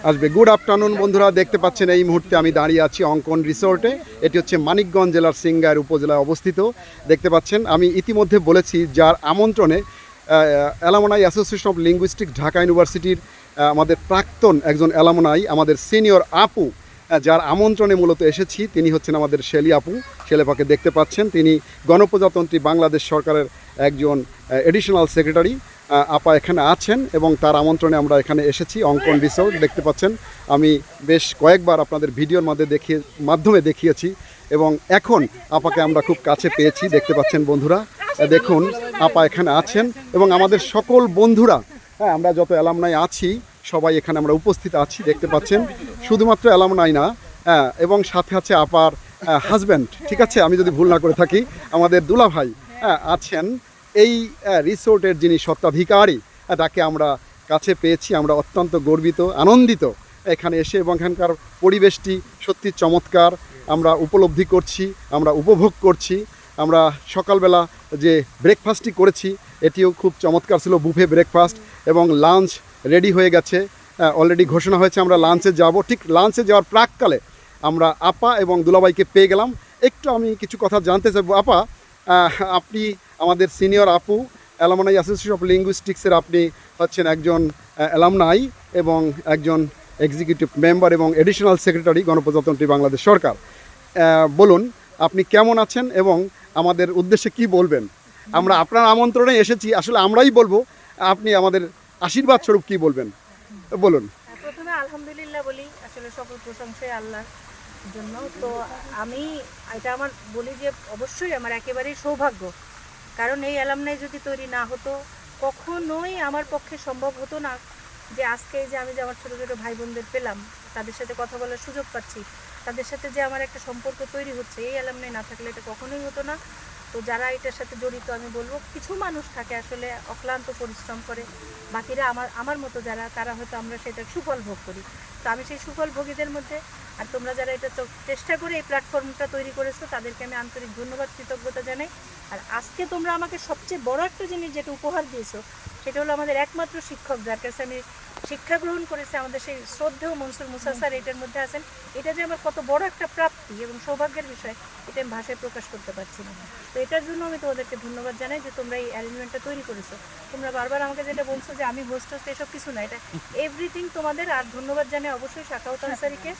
আসবে। Good afternoon বন্ধুরা, দেখতে পাচ্ছেন এই মুহূর্তে আমি দাঁড়িয়ে আছি অঙ্কন রিসোর্টে। এটি হচ্ছে মানিকগঞ্জ জেলার সিংগাইর উপজেলায় অবস্থিত। দেখতে পাচ্ছেন আমি ইতিমধ্যে বলেছি যার আমন্ত্রণে alumni association of linguistic Dhaka ইউনিভার্সিটির আমাদের প্রাক্তন একজন অ্যালামনাই, আমাদের সিনিয়র আপু, যার আমন্ত্রণে মূলত এসেছি তিনি হচ্ছেন আমাদের শেলি আপু। শেলেপাকে দেখতে পাচ্ছেন, তিনি গণপ্রজাতন্ত্রী বাংলাদেশ সরকারের একজন এডিশনাল সেক্রেটারি। আপা এখানে আছেন এবং তার আমন্ত্রণে আমরা এখানে এসেছি অঙ্কন রিসোর্ট। দেখতে পাচ্ছেন আমি বেশ কয়েকবার আপনাদের ভিডিওর মাধ্যমে দেখিয়েছি এবং এখন আপাকে আমরা খুব কাছে পেয়েছি। দেখতে পাচ্ছেন বন্ধুরা, দেখুন আপা এখানে আছেন এবং আমাদের সকল বন্ধুরা, আমরা যত অ্যালামনাই আছি সবাই এখানে আমরা উপস্থিত আছি। দেখতে পাচ্ছেন শুধুমাত্র অ্যালামনাই না, এবং সাথে আছে আপার হাজব্যান্ড, ঠিক আছে, আমি যদি ভুল না করে থাকি, আমাদের দুলা ভাই আছেন। এই রিসোর্টের যিনি স্বত্বাধিকারী, তাকে আমরা কাছে পেয়েছি। আমরা অত্যন্ত গর্বিত, আনন্দিত এখানে এসে, এবং এখানকার পরিবেশটি সত্যি চমৎকার আমরা উপলব্ধি করছি, আমরা উপভোগ করছি। আমরা সকালবেলা যে ব্রেকফাস্টটি করেছি এটিও খুব চমৎকার ছিল, বুফে ব্রেকফাস্ট, এবং লাঞ্চ রেডি হয়ে গেছে। অলরেডি ঘোষণা হয়েছে আমরা লাঞ্চে যাব। ঠিক লাঞ্চে যাওয়ার প্রাককালে আমরা আপা এবং দুলাভাইকে পেয়ে গেলাম। একটু আমি কিছু কথা জানতে চাইব। আপা, আপনি আমাদের সিনিয়র আপু, অ্যালামনাই অ্যাসোসিয়েশন অফ লিঙ্গুইস্টিক্সের আপনি হচ্ছেন একজন অ্যালামনাই এবং একজন এক্সিকিউটিভ মেম্বার এবং এডিশনাল সেক্রেটারি গণপ্রজাতন্ত্রী বাংলাদেশ সরকার। বলুন আপনি কেমন আছেন এবং আমাদের উদ্দেশ্যে কি বলবেন? আমরা আপনার আমন্ত্রণে এসেছি, আসলে আমরাই বলবো, আপনি আমাদের আশীর্বাদ স্বরূপ কি বলবেন বলুন। প্রথমে আলহামদুলিল্লাহ বলি, আসলে সকল প্রশংসাই আল্লাহর জন্য। তো আমি এটা আমার বলি যে অবশ্যই আমার একেবারেই সৌভাগ্য, কারণ এই অ্যালামনাই যদি তৈরি না হতো কখনোই আমার পক্ষে সম্ভব হতো না যে আজকে যে আমি যে আমার ছোটো ছোটো ভাই বোনদের পেলাম, তাদের সাথে কথা বলার সুযোগ পাচ্ছি, তাদের সাথে যে আমার একটা সম্পর্ক তৈরি হচ্ছে, এই অ্যালামনাই না থাকলে এটা কখনোই হতো না। তো যারা এটার সাথে জড়িত, আমি বলবো কিছু মানুষ থাকে আসলে অক্লান্ত পরিশ্রম করে, বাকিরা আমার মতো যারা, তারা হয়তো আমরা সেটা সুফল ভোগ করি। তো আমি সেই সুফল ভোগীদের মধ্যে, আর তোমরা যারা এটা চেষ্টা করে এই প্ল্যাটফর্মটা তৈরি করেছো তাদেরকে আমি আন্তরিক ধন্যবাদ, কৃতজ্ঞতা জানাই। আর আজকে তোমরা আমাকে সবচেয়ে বড় একটা জিনিস যেটা উপহার দিয়েছো সেটা হলো আমাদের একমাত্র শিক্ষক, যার কাছে আমি শিক্ষা গ্রহণ করেছি, আমাদের সেই শ্রদ্ধেয় মনসুর মুসা স্যার এটার মধ্যে আছেন। এটা যে আমার কত বড় একটা প্রাপ্তি এবং সৌভাগ্যের বিষয়, এটা আমি ভাষায় প্রকাশ করতে পারছি না। তো এটার জন্য আমি তোমাদেরকে ধন্যবাদ জানাই যে তোমরা এই অ্যারেঞ্জমেন্টটা তৈরি করেছো। তোমরা বারবার আমাকে যেটা বলছো যে আমি হোস্ট এসব কিছু না, এটা এভরিথিং তোমাদের। আর ধন্যবাদ জানাই অবশ্যই শাখাউত আনসারিকে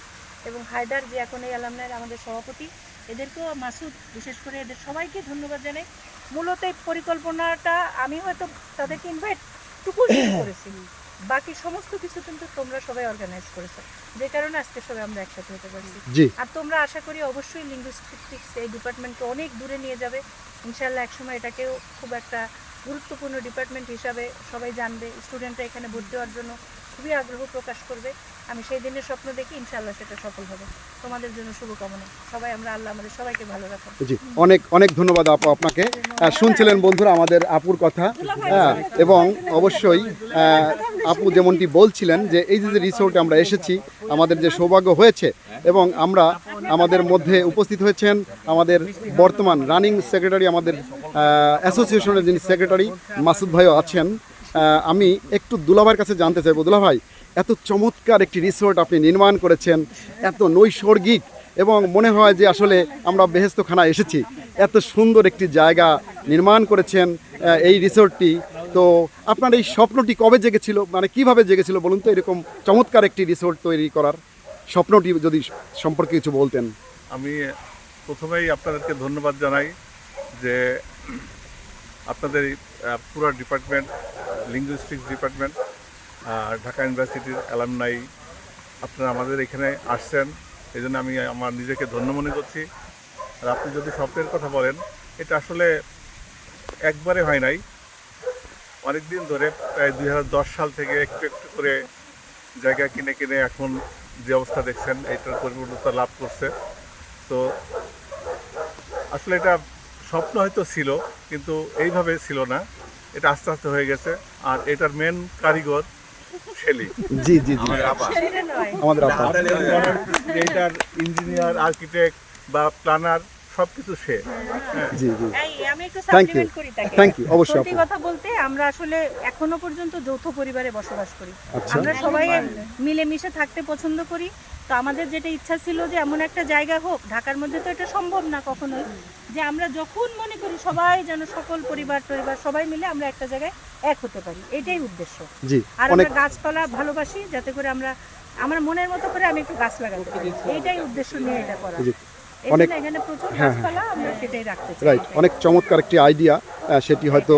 এবং হায়দার, যে এখন এই অ্যালামনাইয়ের আমাদের সভাপতি, এদেরকেও, মাসুদ, বিশেষ করে এদের সবাইকে ধন্যবাদ জানাই। মূলত এই পরিকল্পনাটা আমি হয়তো তাদেরকে ইনভাইট টুকু করেছি, বাকি সমস্ত কিছু কিন্তু তোমরা সবাই অর্গানাইজ করেছো, যে কারণে আজকে সবাই আমরা একসাথে হতে পারছি। আর তোমরা আশা করি অবশ্যই লিঙ্গুইস্টিক্স এই ডিপার্টমেন্টকে অনেক দূরে নিয়ে যাবে ইনশাআল্লাহ। একসময় এটাকেও খুব একটা গুরুত্বপূর্ণ ডিপার্টমেন্ট হিসাবে সবাই জানবে, স্টুডেন্টরা এখানে ভর্তি হওয়ার জন্য খুবই আগ্রহ প্রকাশ করবে। আমি সেই দিনের স্বপ্ন দেখি, ইনশাআল্লাহ সেটা সফল হবে। তোমাদের জন্য শুভকামনা। সবাই আমরা, আল্লাহ আমাদের সবাইকে ভালো রাখুন। জি, অনেক অনেক ধন্যবাদ আপু আপনাকে। শুনছিলেন বন্ধুরা আমাদের আপুর কথা, এবং অবশ্যই আপু যেমনটি বলছিলেন যে এই যে রিসোর্টে আমরা এসেছি, আমাদের যে সৌভাগ্য হয়েছে, এবং আমরা আমাদের মধ্যে উপস্থিত হয়েছেন আমাদের বর্তমান রানিং সেক্রেটারি, আমাদের অ্যাসোসিয়েশনের যিনি সেক্রেটারি মাসুদ ভাইও আছেন। আমি একটু দুলাভাইয়ের কাছে জানতে চাইবো, দুলাভাই এত চমৎকার একটি রিসোর্ট আপনি নির্মাণ করেছেন, এত নৈসর্গিক, এবং মনে হয় যে আসলে আমরা বেহেশতখানায় এসেছি। এত সুন্দর একটি জায়গা নির্মাণ করেছেন এই রিসোর্টটি। তো আপনার এই স্বপ্নটি কবে জেগেছিল, মানে কিভাবে জেগেছিল বলুন তো, এরকম চমৎকার একটি রিসোর্ট তৈরি করার স্বপ্নটি যদি সম্পর্কে কিছু বলতেন। আমি প্রথমেই আপনাদেরকে ধন্যবাদ জানাই যে আপনাদের পুরো ডিপার্টমেন্ট, লিঙ্গুইস্টিক্স ডিপার্টমেন্ট, ঢাকা ইউনিভার্সিটির অ্যালামনাই, আপনারা আমাদের এখানে আসছেন, এই জন্য আমি আমার নিজেকে ধন্য মনে করছি। আর আপনি যদি স্বপ্নের কথা বলেন, এটা আসলে একবারে হয় নাই, অনেক দিন ধরে, প্রায় 2010 সাল থেকে একটু একটু করে জায়গা কিনে কিনে এখন যে অবস্থা দেখছেন এটার পরিপূর্ণতা লাভ করছে। তো আসলে এটা স্বপ্ন হয়তো ছিল, কিন্তু এইভাবে ছিল না, এটা আস্তে আস্তে হয়ে গেছে। আর এটার মেন কারিগর শেলি। জি জি জি, আমাদের এটার ইঞ্জিনিয়ার, আর্কিটেক্ট বা প্ল্যানার সব কিছু সে। জি জি আমি একটু থ্যাংক ইউ সাপ্লিমেন্ট করি তাকে। থ্যাংক ইউ অবশ্যই সত্যি আপু কথা বলতে আমরা আসলে এখনো পর্যন্ত যৌথ পরিবারে বসবাস করি। আচ্ছা। আমরা সবাই মিলেমিশে থাকতে পছন্দ করি। তো আমাদের যেটা ইচ্ছা ছিল যে এমন একটা জায়গা হোক, ঢাকার মধ্যে তো এটা সম্ভব না কখনোই, যে আমরা যখন মনে করি সবাই যেন সকল পরিবার সবাই মিলে আমরা একটা জায়গায় এক হতে পারি, এটাই উদ্দেশ্য। জি আর অনেক আমরা গাছপালা ভালোবাসি, যাতে করে আমরা আমার মনের মতো করে আমি একটু গাছ লাগাতে পারি, এইটাই উদ্দেশ্য নিয়ে এটা করা। জি এই অনেক জন্য এখানে প্রচুর হ্যাঁ, গাছপালা আমরা সেটাই রাখতে চাই। রাইট অনেক চমৎকার একটি আইডিয়া, সেটি হয়তো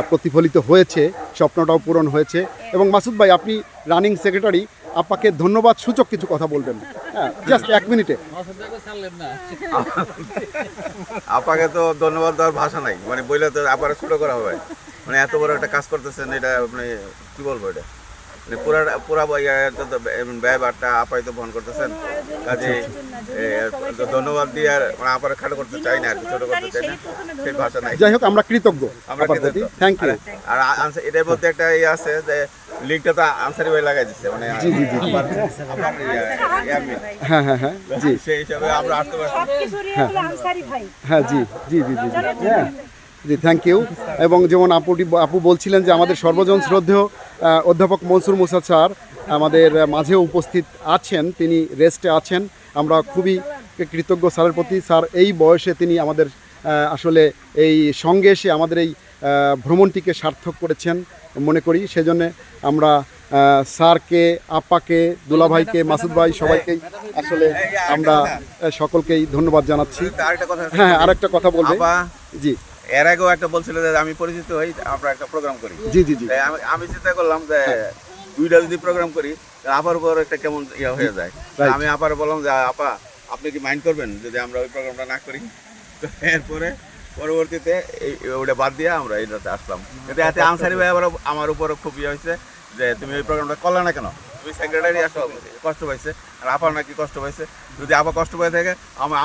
প্রতিফলিত হয়েছে, স্বপ্নটাও পূরণ হয়েছে। এবং মাসুদ ভাই আপনি রানিং সেক্রেটারি, আপাকে ধন্যবাদ সূচক কিছু কথা বলবেন, হ্যাঁ জাস্ট 1 মিনিটে। আপাকে তো ধন্যবাদ দেওয়ার ভাষা নাই, মানে বইলে তো আপারে ছোট করা হবে। মানে এত বড় একটা কাজ করতেছেন, এটা আপনি কি বলবো, এটা মানে পুরা ব্যয়ভারটা আপাই তো বহন করতেছেন। কাজে ধন্যবাদ দিয়ে আর মানে আপারে খাটো করতে চাই না, আর কি ছোট করতে চাই না, সেই ভাষা নাই। যাই হোক আমরা কৃতজ্ঞ আমরা আপার প্রতি, থ্যাংক ইউ। আর এটার মধ্যে একটা ইয়ে আছে যে লিঙ্কটা তো আনসারি ভাই লাগাই দিচ্ছে, মানে জি জি জি হ্যাঁ হ্যাঁ হ্যাঁ জি সেই হিসাবে আমরা আসতে পারছি। সবকিছুরই হলো আনসারি ভাই। হ্যাঁ জি জি জি জি হ্যাঁ জি থ্যাংক ইউ। এবং যেমন আপু বলছিলেন যে আমাদের সর্বজন শ্রদ্ধেয় অধ্যাপক মনসুর মুসা স্যার আমাদের মাঝে উপস্থিত আছেন, তিনি রেস্টে আছেন। আমরা খুবই কৃতজ্ঞ স্যারের প্রতি। স্যার এই বয়সে তিনি আমাদের আসলে এই সঙ্গে এসে আমাদের এই ভ্রমণটিকে সার্থক করেছেন মনে করি। সেজন্য আমরা স্যারকে, আপাকে, দুলাভাইকে, মাসুদ ভাই সবাইকেই আসলে আমরা সকলকেই ধন্যবাদ জানাচ্ছি। আরেকটা কথা, হ্যাঁ আরেকটা কথা বলবো আপা জি এর আগেও একটা বলছিল যে আমি পরিচিত হই, আমরা একটা প্রোগ্রাম করি। জি জি জি তাই আমি চিন্তা করলাম যে দুইটা যদি প্রোগ্রাম করি তাহলে আপার উপর একটা কেমন ইয়ে হয়ে যায়। Right. আমি আপার বললাম যে আপা আপনি কি মাইন্ড করবেন যদি আমরা ওই প্রোগ্রামটা না করি? তো এরপরে পরবর্তীতে ওটা বাদ দিয়ে আমরা এইটাতে আসলাম। কিন্তু এতে আনসারি ভাই আবার আমার উপরও খুব ইয়ে হয়েছে যে তুমি ওই প্রোগ্রামটা করলে না কেন, তুমি সেক্রেটারি আসো, কষ্ট পাইছে আর আপার নাকি কষ্ট পাইছে। যদি আপা কষ্ট পেয়ে থাকে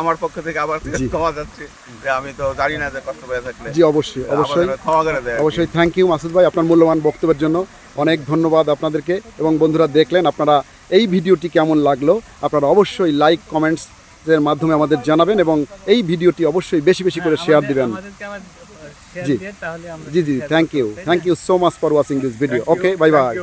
আমার পক্ষ থেকে আবার ক্ষমা যাচ্ছি যে আমি তো জানি না যে কষ্ট পেয়ে থাকলে। জি অবশ্যই অবশ্যই ক্ষমা করে দেয়। অবশ্যই থ্যাংক ইউ মাসুদ ভাই আপনার মূল্যবান বক্তব্যের জন্য। অনেক ধন্যবাদ আপনাদেরকে। এবং বন্ধুরা দেখলেন, আপনারা এই ভিডিওটি কেমন লাগলো আপনারা অবশ্যই লাইক কমেন্টসের মাধ্যমে আমাদের জানাবেন এবং এই ভিডিওটি অবশ্যই বেশি বেশি করে শেয়ার দিবেন। জি জি জি thank you so much for watching this video. Okay bye by.